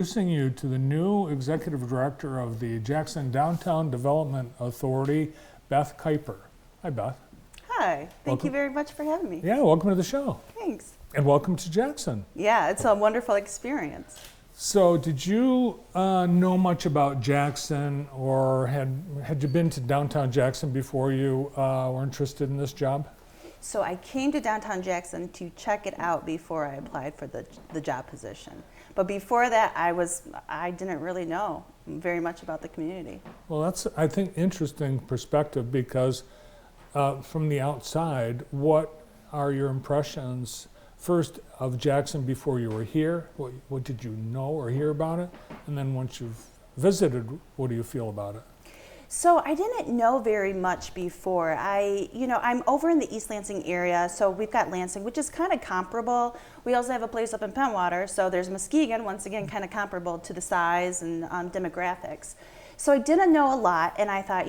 Introducing you to the new Executive Director of the Jackson Downtown Development Authority, Beth Kuiper. Hi, Beth. Hi, thank you Welcome. very much for having me. Yeah, welcome to the show. Thanks. And welcome to Jackson. Yeah, it's a wonderful experience. So, did you know much about Jackson, or had you been to downtown Jackson before you were interested in this job? So I came to downtown Jackson to check it out before I applied for the job position. But before that, I didn't really know very much about the community. Well, that's, I think, interesting perspective because from the outside, what are your impressions first of Jackson before you were here? What did you know or hear about it? And then once you've visited, what do you feel about it? So I didn't know very much before. I'm over in the East Lansing area, so we've got Lansing, which is kind of comparable. We also have a place up in Pentwater, so there's Muskegon, once again, kind of comparable to the size and demographics. So I didn't know a lot, and I thought,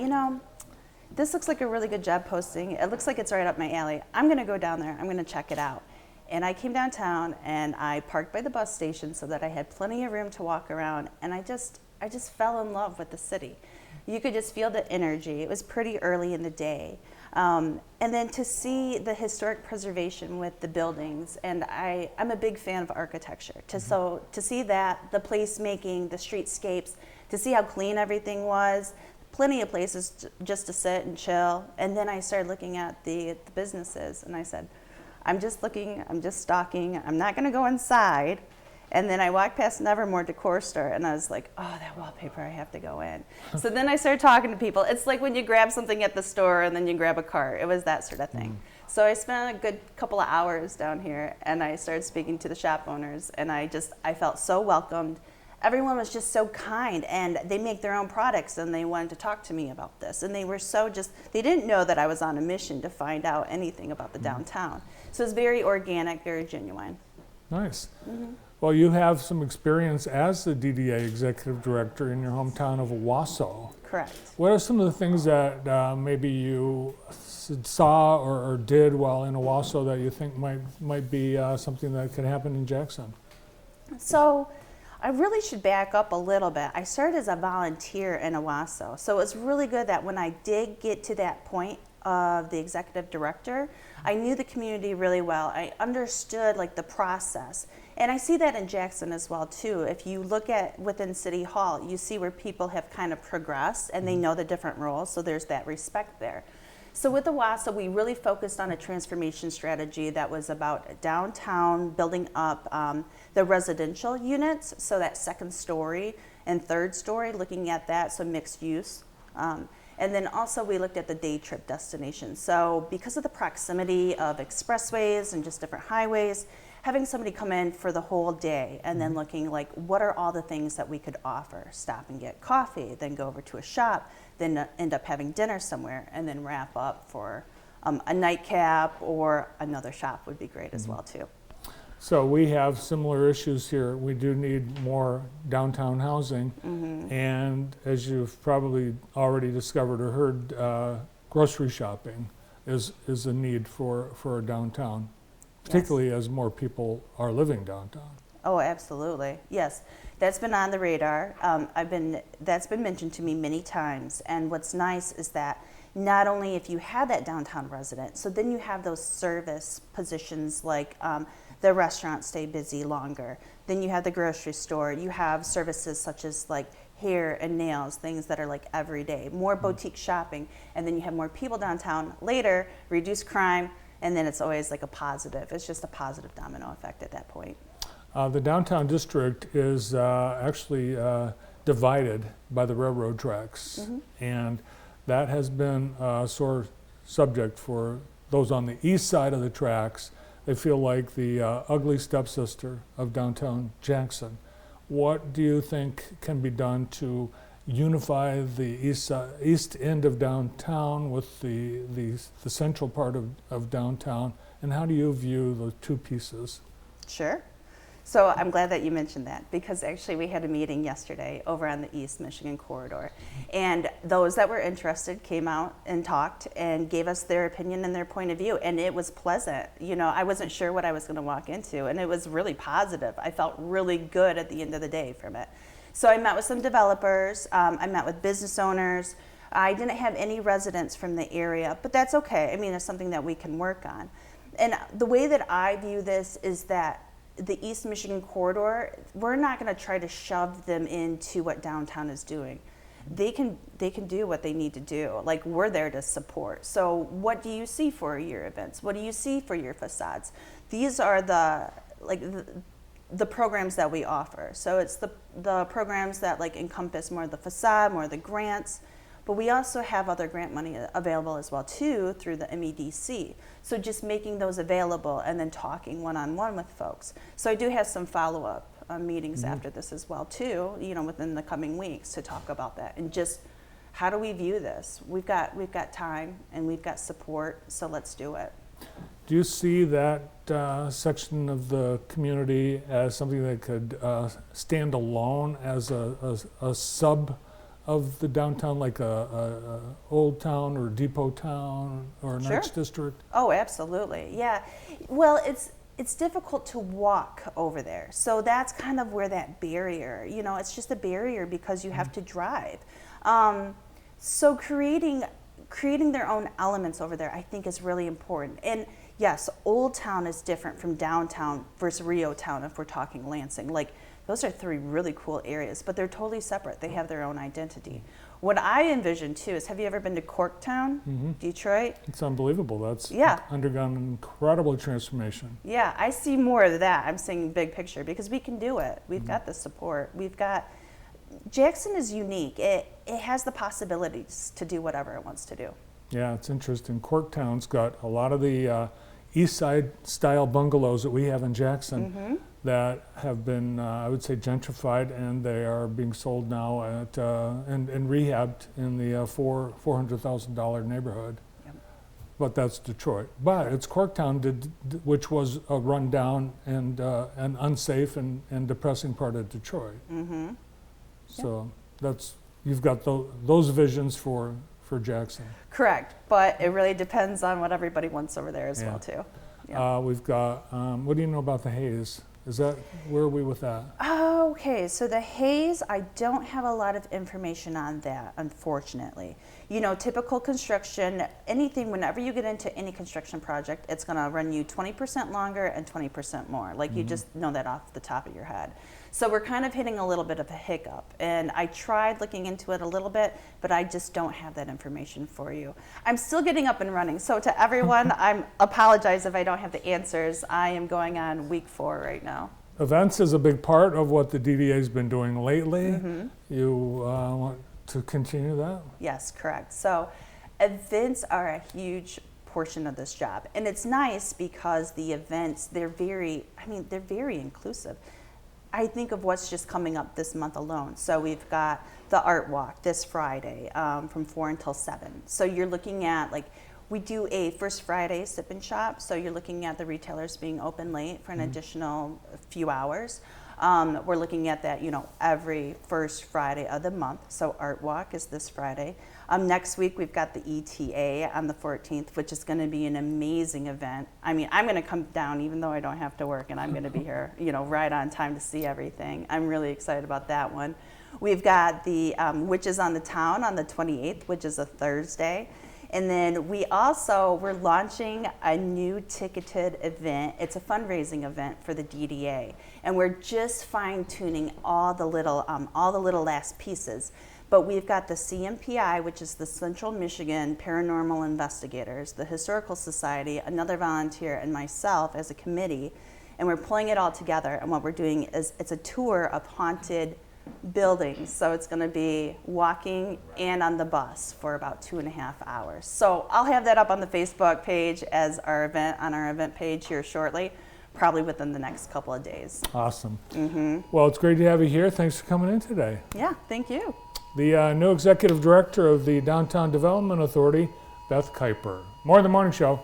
this looks like a really good job posting. It looks like it's right up my alley. I'm gonna go down there, I'm gonna check it out. And I came downtown and I parked by the bus station so that I had plenty of room to walk around, and I just fell in love with the city. You could just feel the energy. It was pretty early in the day. And then to see the historic preservation with the buildings, and I'm a big fan of architecture. So to see that, the placemaking, the streetscapes, to see how clean everything was, plenty of places just to sit and chill. And then I started looking at the businesses, and I said, I'm just looking, I'm just stalking, I'm not gonna go inside. And then I walked past Nevermore Decor Store, and I was like, oh, that wallpaper, I have to go in. So then I started talking to people. It's like when you grab something at the store and then you grab a cart. It was that sort of thing. So I spent a good couple of hours down here, and I started speaking to the shop owners, and I felt so welcomed. Everyone was just so kind, and they make their own products, and they wanted to talk to me about this. And they were they didn't know that I was on a mission to find out anything about the downtown. So it was very organic, very genuine. Nice. Well, you have some experience as the DDA Executive Director in your hometown of Owasso. Correct. What are some of the things that maybe you saw or did while in Owasso that you think might be something that could happen in Jackson? So I really should back up a little bit. I started as a volunteer in Owasso. So it was really good that when I did get to that point of the executive director, I knew the community really well. I understood the process. And I see that in Jackson as well too. If you look at within City Hall, you see where people have kind of progressed and they know the different roles, so there's that respect there. So with Owasso, we really focused on a transformation strategy that was about downtown, building up the residential units, so that second story and third story, looking at that, so mixed use. And then also we looked at the day trip destinations. So because of the proximity of expressways and just different highways, having somebody come in for the whole day and then looking what are all the things that we could offer? Stop and get coffee, then go over to a shop, then end up having dinner somewhere, and then wrap up for a nightcap or another shop would be great as well too. So we have similar issues here. We do need more downtown housing. And as you've probably already discovered or heard, grocery shopping is a need for a downtown, particularly as more people are living downtown. Oh, absolutely. Yes, that's been on the radar. That's been mentioned to me many times. And what's nice is that not only if you have that downtown resident, so then you have those service positions the restaurants stay busy longer. Then you have the grocery store. You have services such as hair and nails, things that are every day. More boutique shopping, and then you have more people downtown later, reduce crime, and then it's always a positive. It's just a positive domino effect at that point. The downtown district is actually divided by the railroad tracks, and that has been a sore subject for those on the east side of the tracks. They feel like the ugly stepsister of downtown Jackson. What do you think can be done to unify the east end of downtown with the central part of downtown, and how do you view those two pieces? Sure. So I'm glad that you mentioned that, because actually we had a meeting yesterday over on the East Michigan corridor, and those that were interested came out and talked and gave us their opinion and their point of view, and it was pleasant. You know, I wasn't sure what I was going to walk into, and it was really positive. I felt really good at the end of the day from it. So I met with some developers, I met with business owners. I didn't have any residents from the area, but that's okay. I mean, it's something that we can work on. And the way that I view this is that the East Michigan corridor, we're not going to try to shove them into what downtown is doing. They can do what they need to do. Like, we're there to support. So what do you see for your events? What do you see for your facades? These are the programs that we offer. So it's the programs that like encompass more of the facade, more of the grants. But we also have other grant money available as well too through the MEDC. So just making those available and then talking one-on-one with folks. So I do have some follow-up meetings after this as well too, you know, within the coming weeks to talk about that and just how do we view this? We've got time and we've got support, so let's do it. Do you see that section of the community as something that could stand alone as a sub of the downtown, like a Old Town or Depot Town or an Arts District? Oh, absolutely, yeah. Well, it's difficult to walk over there, so that's kind of where that barrier, you know, it's just a barrier because you have to drive. So creating their own elements over there, I think, is really important. And yes, Old Town is different from downtown versus Rio Town if we're talking Lansing. Like, those are three really cool areas, but they're totally separate. They have their own identity. What I envision too is, have you ever been to Corktown, Detroit? It's unbelievable. That's undergone an incredible transformation. Yeah, I see more of that. I'm seeing big picture because we can do it. We've got the support. Jackson is unique. It has the possibilities to do whatever it wants to do. Yeah, it's interesting. Corktown's got a lot of the East Side style bungalows that we have in Jackson that have been, I would say, gentrified, and they are being sold now at and rehabbed in the $400,000 neighborhood. Yep. But that's Detroit. But it's Corktown, which was a rundown and an unsafe and depressing part of Detroit. So you've got those visions for Jackson. Correct, but it really depends on what everybody wants over there as well too. Yeah. We've got, what do you know about the Haze? Where are we with that? Okay, so the Haze, I don't have a lot of information on that, unfortunately. You know, typical construction, whenever you get into any construction project, it's gonna run you 20% longer and 20% more. Like, you just know that off the top of your head. So we're kind of hitting a little bit of a hiccup, and I tried looking into it a little bit, but I just don't have that information for you. I'm still getting up and running, so to everyone, I apologize if I don't have the answers. I am going on week 4 right now. Events is a big part of what the DDA has been doing lately. You want to continue that? Yes, correct. So events are a huge portion of this job, and it's nice because the events, they're very inclusive. I think of what's just coming up this month alone. So we've got the Art Walk this Friday from 4 until 7. So you're looking at, like, we do a First Friday sip and shop. So you're looking at the retailers being open late for an additional few hours. We're looking at that, you know, every first Friday of the month. So Art Walk is this Friday. Next week, we've got the ETA on the 14th, which is going to be an amazing event. I mean, I'm going to come down even though I don't have to work, and I'm going to be here, you know, right on time to see everything. I'm really excited about that one. We've got the Witches on the Town on the 28th, which is a Thursday. And then we're launching a new ticketed event. It's a fundraising event for the DDA, and we're just fine-tuning all the little last pieces. But we've got the CMPI, which is the Central Michigan Paranormal Investigators, the Historical Society, another volunteer, and myself as a committee, and we're pulling it all together. And what we're doing is it's a tour of haunted buildings. So it's going to be walking and on the bus for about 2.5 hours. So I'll have that up on the Facebook page as our event page here shortly, probably within the next couple of days. Awesome. Well, it's great to have you here. Thanks for coming in today. Yeah, thank you. The new Executive Director of the Downtown Development Authority, Beth Kuiper. More of the Morning Show.